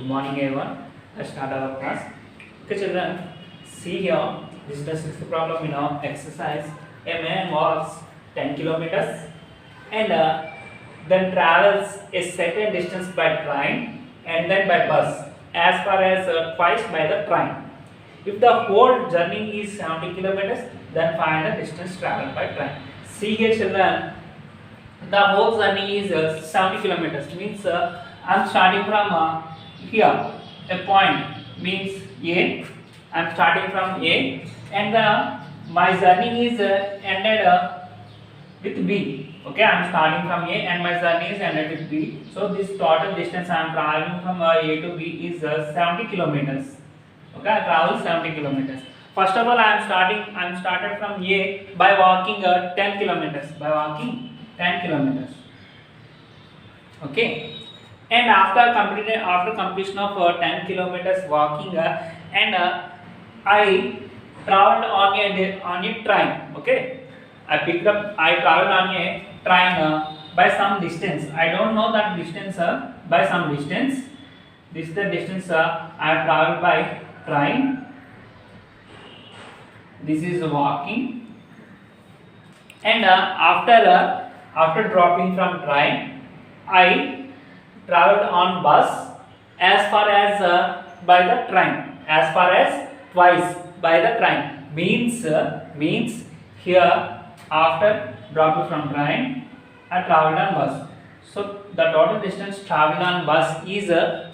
morning everyone. Let's start our class. Okay children, see here, this is the sixth problem in our exercise. A man walks 10 kilometers and then travels a certain distance by train and then by bus as far as twice by the train. If the whole journey is 70 kilometers, then find the distance traveled by train. See here children, the whole journey is 70 kilometers, means I am starting from here, a point means A. I am starting from A and my journey is ended with B. Okay, I am starting from A and my journey is ended with B. So this total distance I am traveling from A to B is 70 kilometers. Okay, I travel 70 kilometers. First of all, I am started from A by walking 10 kilometers. By walking 10 kilometers. Okay, and after completion of 10 kilometers walking and I traveled on a train. Okay, I traveled on a train by some distance. I don't know that distance by some distance. This is the distance I have traveled by train. This is walking, and after dropping from train, I traveled on bus as far as by the train, as far as twice by the train. Means here after dropping from train, I traveled on bus. So the total distance traveled on bus is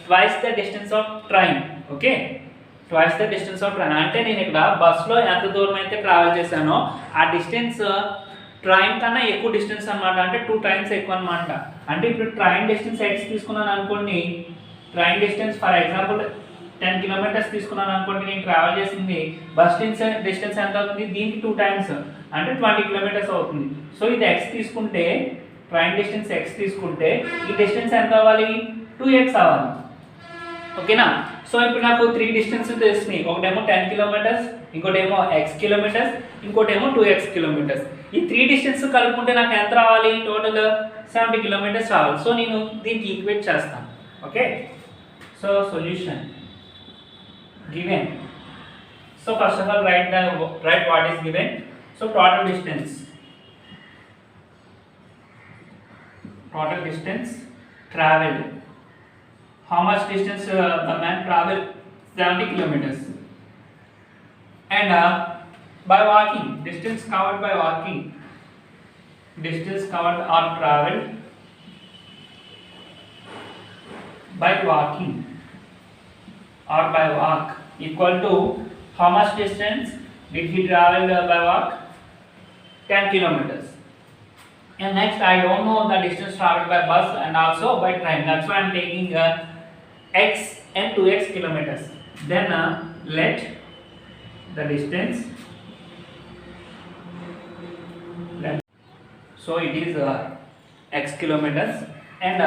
twice the distance of train. Okay. Twice the distance of train. అంటే నేను ఇక్కడ బస్సులో ఎంత దూరం అయితే travel చేశానో ఆ distance train కన్నా ఎక్కువ డిస్టెన్స్ అనమాట. అంటే 2 times ఎక్కువ అనమాట. అంటే ఇప్పుడు ట్రైన్ డిస్టెన్స్ ఎక్స్ తీసుకున్నాను అనుకోండి, train distance for example 10 kilometers తీసుకున్నాను అనుకోండి, నేను ట్రావెల్ చేసింది బస్ డిస్టెన్స్ ఎంత అవుతుంది, దీనికి 2 times అంటే 20 kilometers అవుతుంది. సో ఇది ఎక్స్ తీసుకుంటే, ట్రైన్ డిస్టెన్స్ ఎక్స్ తీసుకుంటే ఈ డిస్టెన్స్ ఎంత అవ్వాలి, 2x అవ్వాలి. ఓకేనా. సో ఇప్పుడు నాకు 3 డిస్టెన్సెస్ తెలిసినాయి. ఒకటేమో 10 kilometers, ఇంకోటేమో x kilometers, ఇంకోటేమో 2x kilometers. ఈ 3 డిస్టెన్స్ కలుపుకుంటే నాకు ఎంత రావాలి, టోటల్ 70 kilometers రావాలి. సో నేను దీనికి ఈక్వేట్ చేస్తాను. Okay, so solution given. So first of all right what is given. So total distance traveled. How much distance the man traveled? 70 kilometers. And by walking, distance covered by walking, distance covered or traveled by walking or by walk equal to how much distance did he travel by walk? 10 kilometers. And next, I don't know the distance traveled by bus and also by train. That's why I am taking x and 2x kilometers. Then let the distance. So it is x kilometers, and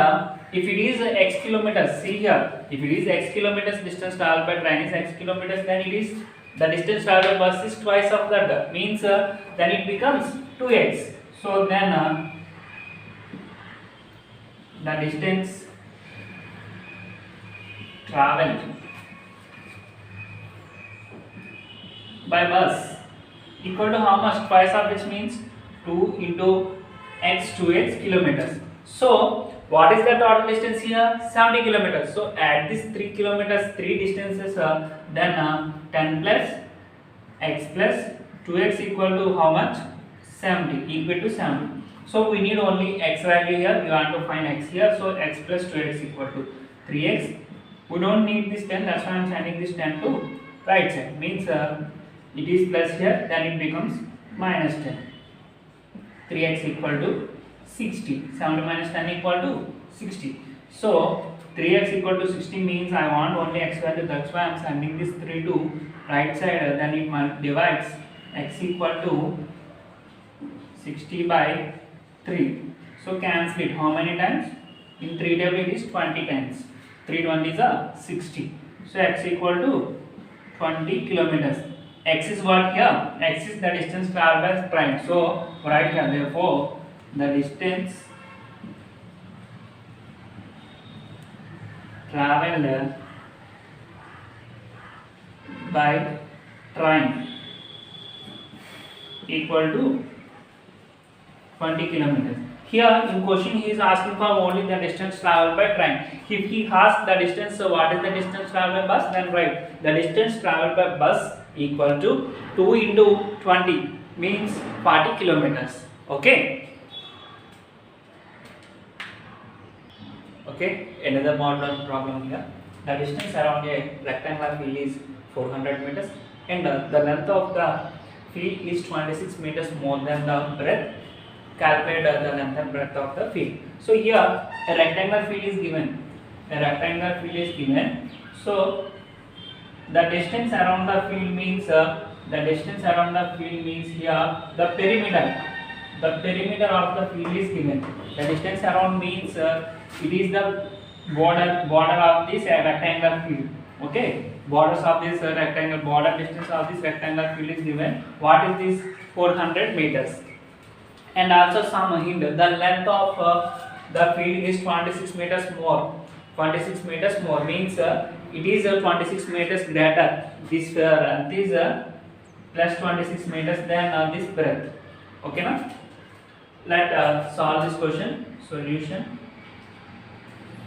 if it is x kilometers, see here, if it is x kilometers distance traveled by train is x kilometers, then it is the distance traveled by bus is twice of that. Means then it becomes 2x. So then the distance traveled by bus equal to how much, twice of which means 2 into x 2x kilometers. So what is the total distance here, 70 kilometers. So add this 3 kilometers, 3 distances, then 10 plus x plus 2x equal to how much, 70, equal to 70. So we need only x value here, we want to find x here. So x plus 2x equal to 3x. We don't need this 10, that's why I am sending this 10 to right side. Means it is plus here, then it becomes minus 10. 3x equal to 60. 70 minus 10 equal to 60. So 3x equal to 60 means I want only x value, that's why I am sending this 3 to right side. Then it divides x equal to 60 by 3. So cancel it. How many times? In 3 tables it is 20 times. 3 20s are 60. So x equal to 20 kilometers. X is what here? X is the distance traveled by train. So right here, therefore the distance traveled by train equal to 20 kilometers. Here in question he is asking for only the distance traveled by train. If he asks the distance, so what is the distance traveled by bus, then write the distance traveled by bus equal to 2 into 20 means 40 kilometers. Okay. Okay, another model problem here. The distance around a rectangular field is 400 meters and the length of the field is 26 meters more than the breadth. Calculate the length and breadth of the field. So here a rectangular field is given. A rectangular field is given. So the distance around the field means here the perimeter. The perimeter of the field is given. The distance around means it is the border of this rectangular field. Okay, borders of this rectangle, border distance of this rectangular field is given. What is this? 400 meters. And also some hint, the length of the field is 26 meters more. 26 meters more means it is 26 meters greater. This is plus 26 meters than this breadth. Okay, na? Let solve this question. Solution.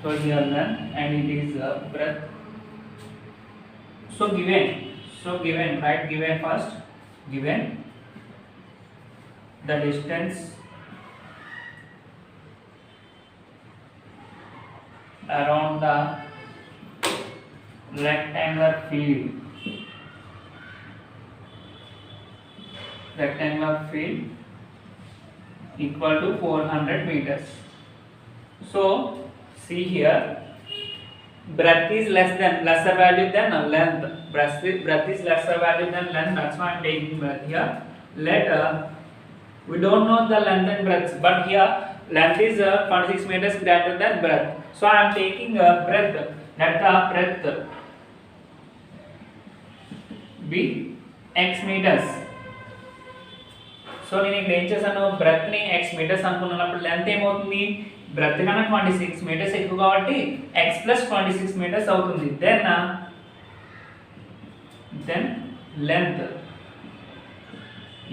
So here length and it is breadth. So given, right? Given first. Given the distance around the rectangular field equal to 400 meters. So see here, breadth is lesser value than length. Breadth is lesser value than length. That's why I am taking breadth here. Let we don't know the length and breadth, but here length is 26 meters greater than breadth. So I am taking breadth. Let the breadth be x meters. So నేను ఇక్కడ ఏం చేశాను, breath ని x metres అనుకున్నప్పుడు length ఏమవుతుంది, breath కన్నా 26 metres ఎక్కువ కాబట్టి x plus 26 మీటర్స్ అవుతుంది. then length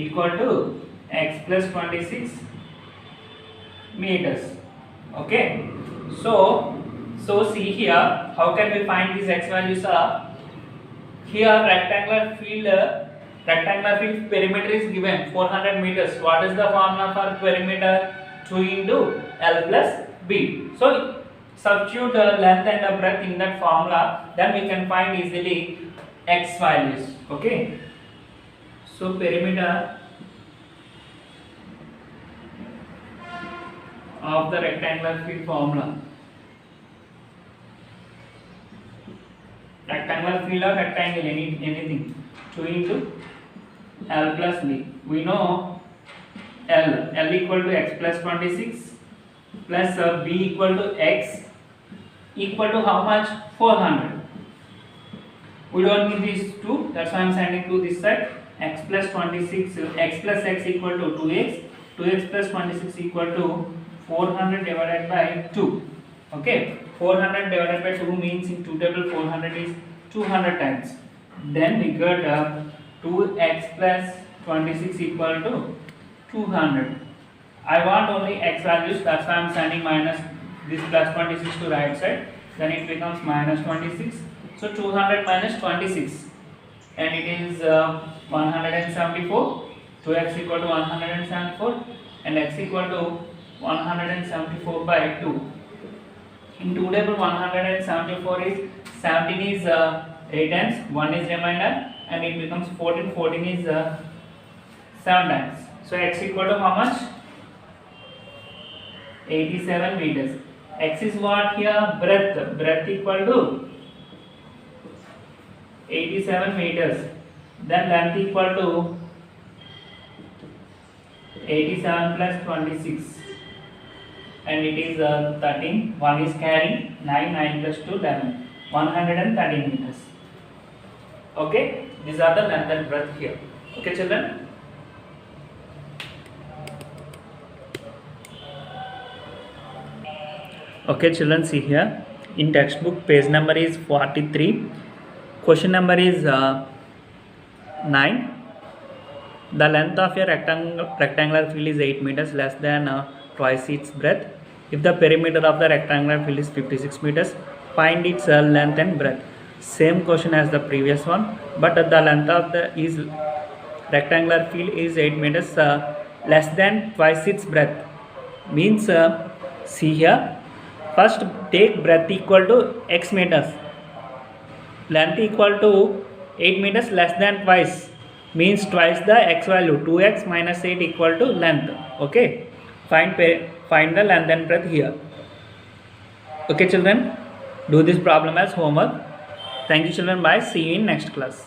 equal to x plus 26 meters. Okay, so see here, how can we find these x values are? Here rectangular field perimeter is given 400 meters. What is the formula for perimeter? 2 into L plus B. So substitute the length and the breadth in that formula, then we can find easily x values. Okay, so perimeter of the rectangular field formula. Rectangular field or rectangle, anything. 2 into L plus B. We know L equal to x plus 26 plus B equal to x equal to how much? 400. We don't need these two, that's why I am sending to this side. X plus 26, x plus x equal to 2x. 2x plus 26 equal to 400 divided by 2. Okay, 400 divided by 2 means in 2 table 400 is 200 times. Then we got 2x plus 26 equal to 200. I want only x values, that's why I am sending minus this plus 26 to right side. Then it becomes minus 26. So 200 minus 26 and it is 174. 2x equal to 174 and x equal to 174 by 2. In 2 table 174 is 17 is 8 times, 1 is remainder and it becomes 14. 14 is 7 times. So x equal to how much? 87 meters. X is what here? Breadth. Breadth equal to 87 meters. Then length equal to 87 plus 26 and it is 13. 1 is carrying, 9 plus 2 11. 113 meters. Okay, these are the length and breadth here. Okay children. Okay children, see here in textbook page number is 43. Question number is 9. The length of a rectangular field is 8 meters, less than twice its breadth. If the perimeter of the rectangular field is 56 meters, find its length and breadth. Same question as the previous one, but the length of the rectangular field is 8 meters, less than twice its breadth. Means see here, first take breadth equal to x meters, length equal to 8 meters less than twice, means twice the x value, 2x minus 8 equal to length. Okay, find the length and breadth here. Okay children, do this problem as homework. Thank you children, bye, see you in next class.